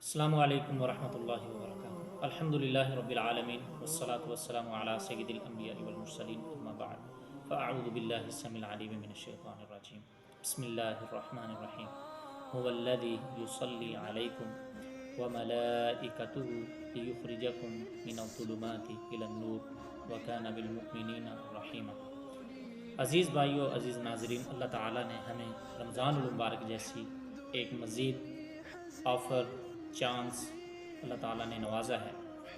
السلام علیکم ورحمۃ اللہ وبرکاتہ۔ الحمدللہ رب العالمین والصلاة والسلام علی سید الانبیاء والمرسلین اما بعد فاعوذ باللہ السمیع العلیم من الشیطان الرجیم بسم اللہ الرحمن الرحیم هو الذی یصلی علیکم وملائکتہ لیخرجکم من الظلمات الی النور وکان بالمؤمنین رحیما۔ عزیز بھائیو، عزیز ناظرین، اللہ تعالیٰ نے ہمیں رمضان المبارک جیسی ایک مزید آفر چانس اللہ تعالیٰ نے نوازا ہے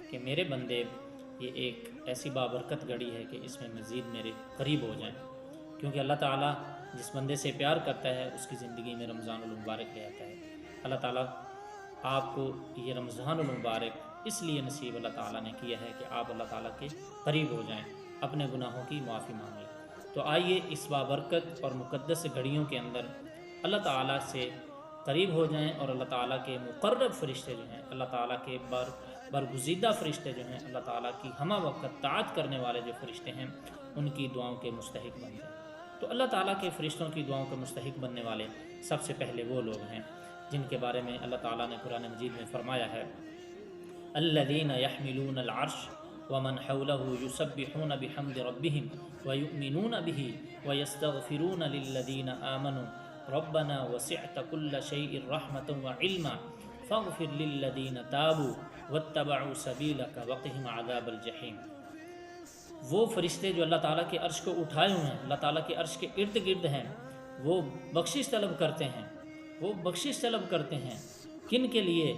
کہ میرے بندے یہ ایک ایسی بابرکت گھڑی ہے کہ اس میں مزید میرے قریب ہو جائیں، کیونکہ اللہ تعالیٰ جس بندے سے پیار کرتا ہے اس کی زندگی میں رمضان المبارک لے آتا ہے۔ اللہ تعالیٰ آپ کو یہ رمضان المبارک اس لیے نصیب اللہ تعالیٰ نے کیا ہے کہ آپ اللہ تعالیٰ کے قریب ہو جائیں، اپنے گناہوں کی معافی مانگ لیں۔ تو آئیے اس بابرکت اور مقدس گھڑیوں کے اندر اللہ تعالیٰ سے قریب ہو جائیں اور اللہ تعالیٰ کے مقرب فرشتے جو ہیں، اللہ تعالیٰ کے برگزیدہ فرشتے جو ہیں، اللہ تعالیٰ کی ہمہ وقت طاعت کرنے والے جو فرشتے ہیں، ان کی دعاؤں کے مستحق بن جائیں۔ تو اللہ تعالیٰ کے فرشتوں کی دعاؤں کے مستحق بننے والے سب سے پہلے وہ لوگ ہیں جن کے بارے میں اللہ تعالیٰ نے قرآن مجید میں فرمایا ہے، الذین یحملون العرش ومن حولہ یسبحون بحمد ربہم ویؤمنون بہ ویستغفرون للذین آمنوا ربنا وسعت كل شيء رحمة وعلما فاغفر للذين تابوا واتبعوا سبيلك وقهم عذاب الجحيم۔ وہ فرشتے جو اللہ تعالیٰ کے عرش کو اٹھائے ہوئے ہیں، اللہ تعالیٰ کے عرش کے ارد گرد ہیں، وہ بخشش طلب کرتے ہیں، وہ بخشش طلب کرتے ہیں کن کے لیے؟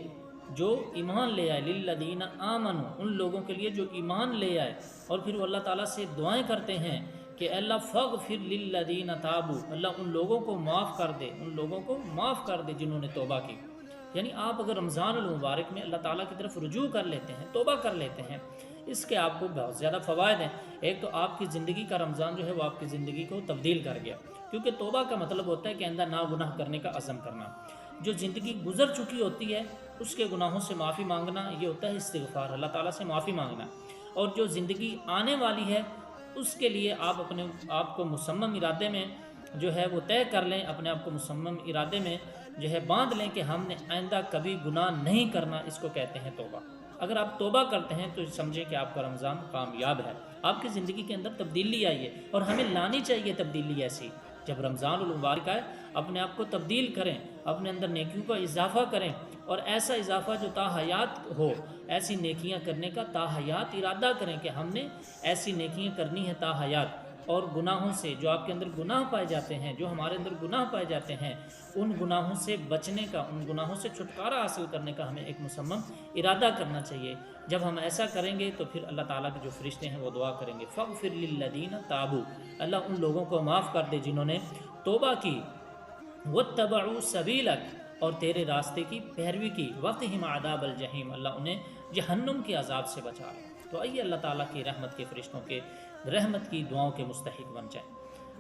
جو ایمان لے آئے، للذین آمنوا، ان لوگوں کے لیے جو ایمان لے آئے، اور پھر وہ اللہ تعالیٰ سے دعائیں کرتے ہیں کہ اللہ فاغفر للذین تابوا، اللہ ان لوگوں کو معاف کر دے، ان لوگوں کو معاف کر دے جنہوں نے توبہ کی۔ یعنی آپ اگر رمضان المبارک میں اللہ تعالیٰ کی طرف رجوع کر لیتے ہیں، توبہ کر لیتے ہیں، اس کے آپ کو بہت زیادہ فوائد ہیں۔ ایک تو آپ کی زندگی کا رمضان جو ہے وہ آپ کی زندگی کو تبدیل کر گیا، کیونکہ توبہ کا مطلب ہوتا ہے کہ آئندہ نا گناہ کرنے کا عزم کرنا۔ جو زندگی گزر چکی ہوتی ہے اس کے گناہوں سے معافی مانگنا، یہ ہوتا ہے استغفار، اللہ تعالیٰ سے معافی مانگنا۔ اور جو زندگی آنے والی ہے اس کے لیے آپ اپنے آپ کو مصمم ارادے میں جو ہے وہ طے کر لیں، اپنے آپ کو مصمم ارادے میں جو ہے باندھ لیں کہ ہم نے آئندہ کبھی گناہ نہیں کرنا۔ اس کو کہتے ہیں توبہ۔ اگر آپ توبہ کرتے ہیں تو سمجھیں کہ آپ کا رمضان کامیاب ہے، آپ کی زندگی کے اندر تبدیلی آئی ہے، اور ہمیں لانی چاہیے تبدیلی ایسی۔ جب رمضان المبارک آئے اپنے آپ کو تبدیل کریں، اپنے اندر نیکیوں کا اضافہ کریں، اور ایسا اضافہ جو تا حیات ہو، ایسی نیکیاں کرنے کا تا حیات ارادہ کریں کہ ہم نے ایسی نیکیاں کرنی ہیں تا حیات۔ اور گناہوں سے، جو آپ کے اندر گناہ پائے جاتے ہیں، جو ہمارے اندر گناہ پائے جاتے ہیں، ان گناہوں سے بچنے کا، ان گناہوں سے چھٹکارا حاصل کرنے کا ہمیں ایک مصمم ارادہ کرنا چاہیے۔ جب ہم ایسا کریں گے تو پھر اللہ تعالیٰ کے جو فرشتے ہیں وہ دعا کریں گے، فاغفر للذین تابوا، اللہ ان لوگوں کو معاف کر دے جنہوں نے توبہ کی، واتبعوا سبیلک، اور تیرے راستے کی پیروی کی، وقہم عذاب الجحیم، اللہ انہیں جہنم کے عذاب سے بچا لے۔ تو آئیے اللہ تعالیٰ کی رحمت کے فرشتوں کے رحمت کی دعاؤں کے مستحق بن جائیں۔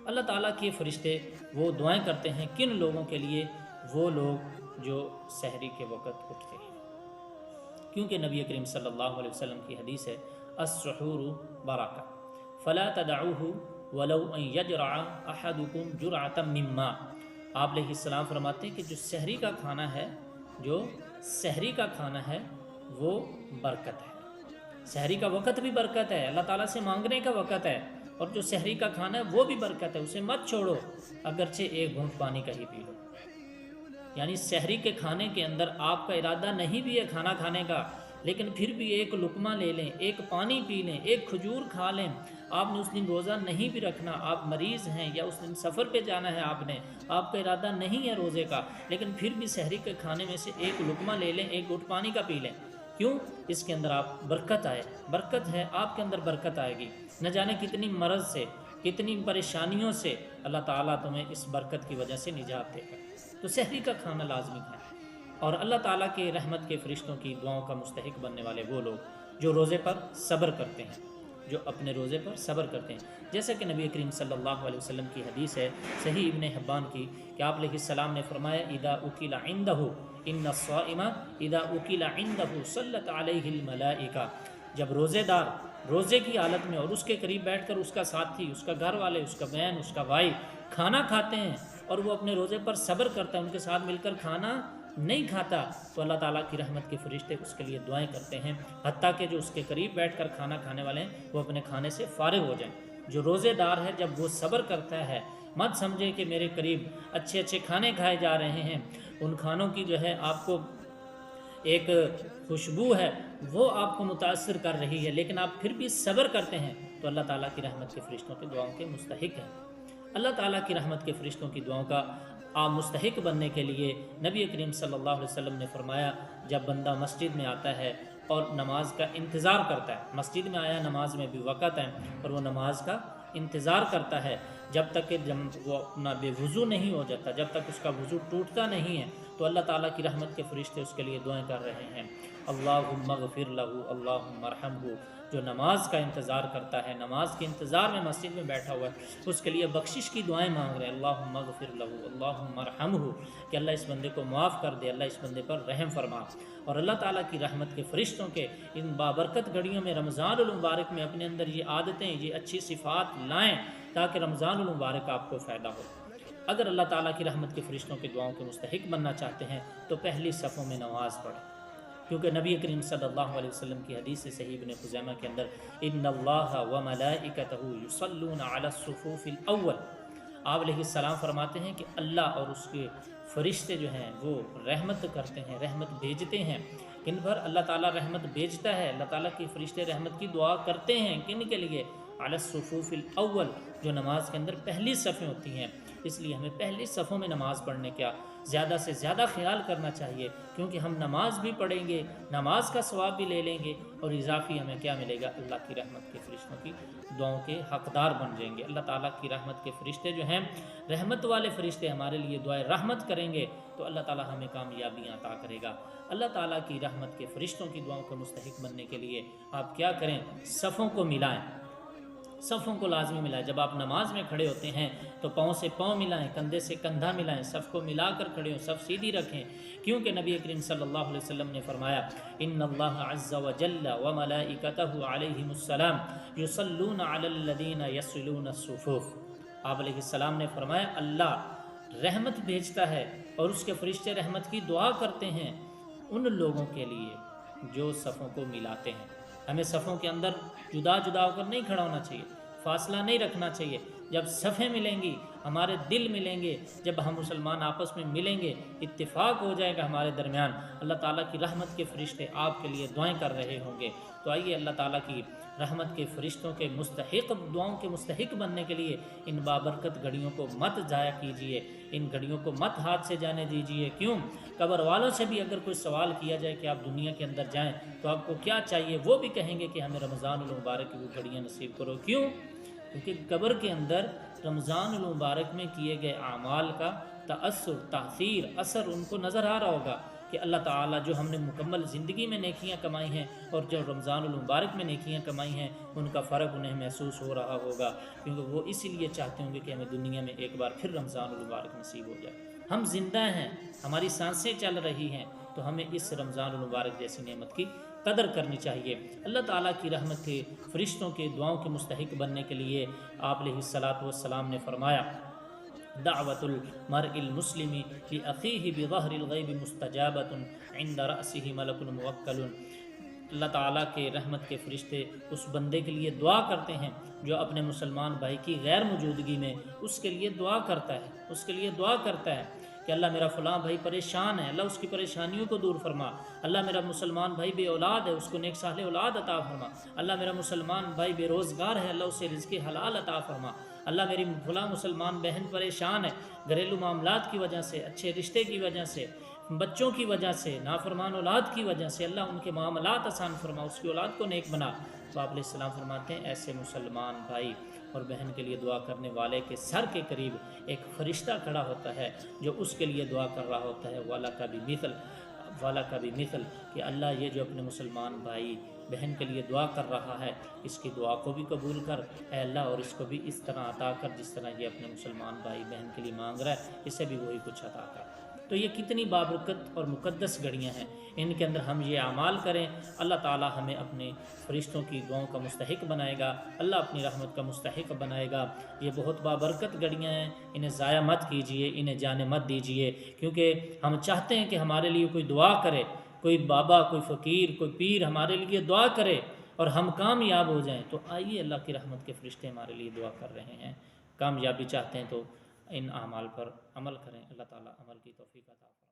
اللہ تعالیٰ کے فرشتے وہ دعائیں کرتے ہیں کن لوگوں کے لیے؟ وہ لوگ جو سحری کے وقت اٹھتے ہیں، کیونکہ نبی کریم صلی اللہ علیہ وسلم کی حدیث ہے، السحور برکہ فلا تدعوه ولو ان یجرع احدکم جرعۃ من ماء۔ آپ علیہ السلام فرماتے ہیں کہ جو سحری کا کھانا ہے، جو سحری کا کھانا ہے وہ برکت ہے۔ سحری کا وقت بھی برکت ہے، اللہ تعالیٰ سے مانگنے کا وقت ہے، اور جو سحری کا کھانا ہے وہ بھی برکت ہے، اسے مت چھوڑو، اگرچہ ایک گھونٹ پانی کا ہی پی لو۔ یعنی سحری کے کھانے کے اندر آپ کا ارادہ نہیں بھی ہے کھانا کھانے کا، لیکن پھر بھی ایک لقمہ لے لیں، ایک پانی پی لیں، ایک کھجور کھا لیں۔ آپ نے اس دن روزہ نہیں بھی رکھنا، آپ مریض ہیں یا اس دن سفر پہ جانا ہے، آپ کا ارادہ نہیں ہے روزے کا، لیکن پھر بھی سحری کے کھانے میں سے ایک لقمہ لے لیں، ایک گھونٹ پانی کا پی لیں۔ کیوں؟ اس کے اندر آپ برکت آئے، برکت ہے، آپ کے اندر برکت آئے گی۔ نہ جانے کتنی مرض سے، کتنی پریشانیوں سے اللہ تعالیٰ تمہیں اس برکت کی وجہ سے نجات دے گا۔ تو سحری کا کھانا لازمی ہے۔ اور اللہ تعالیٰ کے رحمت کے فرشتوں کی دعاؤں کا مستحق بننے والے وہ لوگ جو روزے پر صبر کرتے ہیں، جو اپنے روزے پر صبر کرتے ہیں۔ جیسا کہ نبی کریم صلی اللہ علیہ وسلم کی حدیث ہے صحیح ابن حبان کی، کہ آپ علیہ السلام نے فرمایا، اذا اکل عندہ ان الصائم اذا اکل عندہ صلت علیہ الملائکہ، جب روزے دار روزے کی حالت میں اور اس کے قریب بیٹھ کر اس کا ساتھی، اس کا گھر والے، اس کا بہن، اس کا بھائی کھانا کھاتے ہیں، اور وہ اپنے روزے پر صبر کرتا ہے، ان کے ساتھ مل کر کھانا نہیں کھاتا تو اللہ تعالیٰ کی رحمت کے فرشتے اس کے لیے دعائیں کرتے ہیں، حتیٰ کہ جو اس کے قریب بیٹھ کر کھانا کھانے والے ہیں وہ اپنے کھانے سے فارغ ہو جائیں۔ جو روزے دار ہے جب وہ صبر کرتا ہے، مت سمجھے کہ میرے قریب اچھے اچھے کھانے کھائے جا رہے ہیں، ان کھانوں کی جو ہے آپ کو ایک خوشبو ہے وہ آپ کو متاثر کر رہی ہے، لیکن آپ پھر بھی صبر کرتے ہیں تو اللہ تعالیٰ کی رحمت کے فرشتوں کی دعاؤں کے مستحق ہیں۔ اللہ تعالیٰ کی رحمت کے فرشتوں کی دعاؤں کا آپ مستحق بننے کے لیے نبی کریم صلی اللہ علیہ وسلم نے فرمایا، جب بندہ مسجد میں آتا ہے اور نماز کا انتظار کرتا ہے، مسجد میں آیا نماز میں بھی وقت ہے اور وہ نماز کا انتظار کرتا ہے جب تک کہ وہ اپنا بے وضو نہیں ہو جاتا، جب تک اس کا وضو ٹوٹتا نہیں ہے، تو اللہ تعالیٰ کی رحمت کے فرشتے اس کے لیے دعائیں کر رہے ہیں، اللہم اغفر لہ اللہم ارحمہ۔ جو نماز کا انتظار کرتا ہے، نماز کے انتظار میں مسجد میں بیٹھا ہوا ہے، اس کے لیے بخشش کی دعائیں مانگ رہے ہیں، اللہم اغفر لہ اللہم ارحمہ، کہ اللہ اس بندے کو معاف کر دے، اللہ اس بندے پر رحم فرما۔ اور اللہ تعالیٰ کی رحمت کے فرشتوں کے ان بابرکت گھڑیوں میں رمضان المبارک میں اپنے اندر یہ عادتیں، یہ اچھی صفات لائیں تاکہ رمضان المبارک آپ کو فائدہ ہو۔ اگر اللہ تعالیٰ کی رحمت کے فرشتوں کی دعاؤں کے مستحق بننا چاہتے ہیں تو پہلی صفوں میں نماز پڑھیں، کیونکہ نبی کریم صلی اللہ علیہ وسلم کی حدیث سے صحیح ابن خزیمہ کے اندر ان اللہ وملائکتہ یصلون علی الصفوف الاول، آپ علیہ السلام فرماتے ہیں کہ اللہ اور اس کے فرشتے جو ہیں وہ رحمت کرتے ہیں، رحمت بھیجتے ہیں۔ کن پر اللہ تعالیٰ رحمت بھیجتا ہے؟ اللہ تعالیٰ کے فرشتے رحمت کی دعا کرتے ہیں، کن کے لیے؟ علی الصفوف الاول، جو نماز کے اندر پہلی صفیں ہوتی ہیں۔ اس لیے ہمیں پہلی صفوں میں نماز پڑھنے کا زیادہ سے زیادہ خیال کرنا چاہیے، کیونکہ ہم نماز بھی پڑھیں گے، نماز کا ثواب بھی لے لیں گے، اور اضافی ہمیں کیا ملے گا؟ اللہ کی رحمت کے فرشتوں کی دعاؤں کے حقدار بن جائیں گے۔ اللہ تعالیٰ کی رحمت کے فرشتے جو ہیں، رحمت والے فرشتے ہمارے لیے دعائے رحمت کریں گے تو اللہ تعالیٰ ہمیں کامیابیاں عطا کرے گا۔ اللہ تعالیٰ کی رحمت کے فرشتوں کی دعاؤں کے مستحق بننے کے لیے آپ کیا کریں؟ صفوں کو ملائیں، صفوں کو لازمی ملائیں۔ جب آپ نماز میں کھڑے ہوتے ہیں تو پاؤں سے پاؤں ملائیں، کندھے سے کندھا ملائیں، صف کو ملا کر کھڑے ہوں، صف سیدھی رکھیں، کیونکہ نبی کریم صلی اللہ علیہ وسلم نے فرمایا ان اللہ عز وجل وملائکتہ علیہم السلام یصلون علی الذین یصلون الصفوف۔ آپ علیہ السلام نے فرمایا اللہ رحمت بھیجتا ہے اور اس کے فرشتے رحمت کی دعا کرتے ہیں ان لوگوں کے لیے جو صفوں کو ملاتے ہیں۔ ہمیں صفوں کے اندر جدا جدا ہو کر نہیں کھڑا ہونا چاہیے، فاصلہ نہیں رکھنا چاہیے۔ جب صفیں ملیں گی، ہمارے دل ملیں گے، جب ہم مسلمان آپس میں ملیں گے، اتفاق ہو جائے گا ہمارے درمیان، اللہ تعالیٰ کی رحمت کے فرشتے آپ کے لیے دعائیں کر رہے ہوں گے۔ تو آئیے اللہ تعالیٰ کی رحمت کے فرشتوں کے مستحق دعاؤں کے مستحق بننے کے لیے ان بابرکت گھڑیوں کو مت ضائع کیجیے، ان گھڑیوں کو مت ہاتھ سے جانے دیجیے۔ کیوں؟ قبر والوں سے بھی اگر کوئی سوال کیا جائے کہ آپ دنیا کے اندر جائیں تو آپ کو کیا چاہیے، وہ بھی کہیں گے کہ ہمیں رمضان المبارک کی وہ گھڑیاں نصیب کرو۔ کیوں؟ کیونکہ قبر کے اندر رمضان المبارک میں کیے گئے اعمال کا تأثر، تاثیر، اثر ان کو نظر آ رہا ہوگا کہ اللہ تعالیٰ جو ہم نے مکمل زندگی میں نیکیاں کمائی ہیں اور جو رمضان المبارک میں نیکیاں کمائی ہیں ان کا فرق انہیں محسوس ہو رہا ہوگا، کیونکہ وہ اسی لیے چاہتے ہوں گے کہ ہمیں دنیا میں ایک بار پھر رمضان المبارک نصیب ہو جائے۔ ہم زندہ ہیں، ہماری سانسیں چل رہی ہیں، تو ہمیں اس رمضان المبارک جیسی نعمت کی قدر کرنی چاہیے۔ اللہ تعالیٰ کی رحمت کے فرشتوں کے دعاؤں کے مستحق بننے کے لیے آپ علیہ الصلاۃ والسلام نے فرمایا دعوت المرء المسلم لأخیہ بظہر الغیب مستجابۃ عند رأسہ ملک موکل۔ اللہ تعالیٰ کے رحمت کے فرشتے اس بندے کے لیے دعا کرتے ہیں جو اپنے مسلمان بھائی کی غیر موجودگی میں اس کے لیے دعا کرتا ہے، اس کے لیے دعا کرتا ہے کہ اللہ میرا فلاں بھائی پریشان ہے، اللہ اس کی پریشانیوں کو دور فرما، اللہ میرا مسلمان بھائی بے اولاد ہے، اس کو نیک صالح اولاد عطا فرما، اللہ میرا مسلمان بھائی بے روزگار ہے، اللہ اسے رزق حلال عطا فرما، اللہ میری فلاں مسلمان بہن پریشان ہے گھریلو معاملات کی وجہ سے، اچھے رشتے کی وجہ سے، بچوں کی وجہ سے، نافرمان اولاد کی وجہ سے، اللہ ان کے معاملات آسان فرما، اس کی اولاد کو نیک بنا۔ تو آپ علیہ السلام فرماتے ہیں ایسے مسلمان بھائی اور بہن کے لیے دعا کرنے والے کے سر کے قریب ایک فرشتہ کھڑا ہوتا ہے جو اس کے لیے دعا کر رہا ہوتا ہے والا کا بھی مثل کہ اللہ یہ جو اپنے مسلمان بھائی بہن کے لیے دعا کر رہا ہے اس کی دعا کو بھی قبول کر اے اللہ، اور اس کو بھی اس طرح عطا کر جس طرح یہ اپنے مسلمان بھائی بہن کے لیے مانگ رہا ہے، اسے بھی وہی کچھ عطا کر۔ تو یہ کتنی بابرکت اور مقدس گھڑیاں ہیں، ان کے اندر ہم یہ اعمال کریں، اللہ تعالی ہمیں اپنے فرشتوں کی دعاؤں کا مستحق بنائے گا، اللہ اپنی رحمت کا مستحق بنائے گا۔ یہ بہت بابرکت گھڑیاں ہیں، انہیں ضائع مت کیجئے، انہیں جانے مت دیجئے، کیونکہ ہم چاہتے ہیں کہ ہمارے لیے کوئی دعا کرے، کوئی بابا، کوئی فقیر، کوئی پیر ہمارے لیے دعا کرے اور ہم کامیاب ہو جائیں۔ تو آئیے، اللہ کی رحمت کے فرشتے ہمارے لیے دعا کر رہے ہیں، کامیابی چاہتے ہیں تو ان اعمال پر عمل کریں۔ اللہ تعالیٰ عمل کی توفیق عطا فرمائے۔